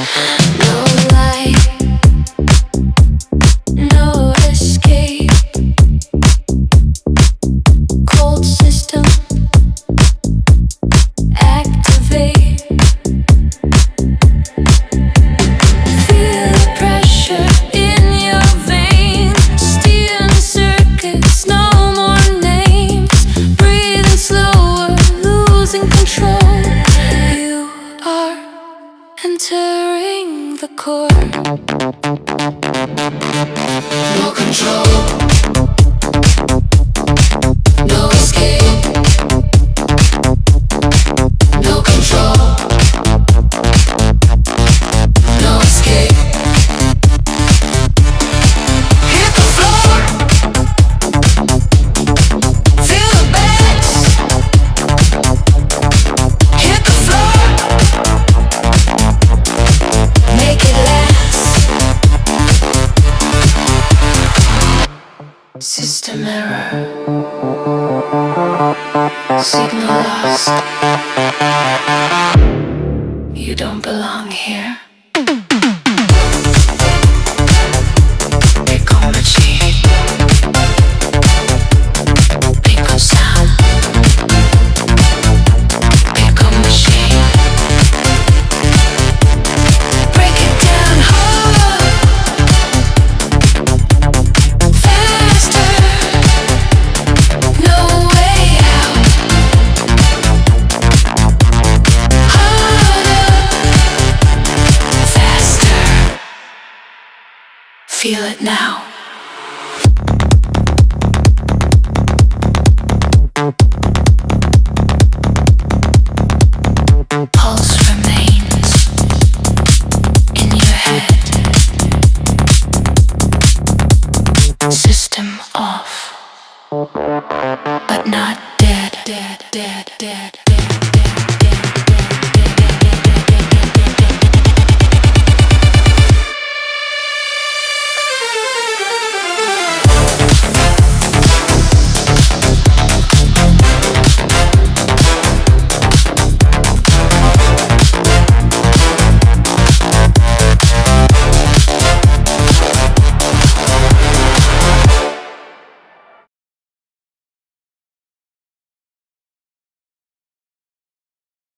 No light, no escape. Cold system, activate. Feel the pressure in your veins. Steering circuits, no more names. Breathing slower, losing control. You are entering the core. No control, no escape. No control, no escape. Hit the floor, feel the bass. Hit the floor, make it last. System error, signal lost. You don't belong here. Pick on machine, pick on sound, pick on machine. Break it down harder, faster. No way out. Harder, faster. Feel it now. Pulse remains in your head. System off, but not dead, dead, dead, dead, dead.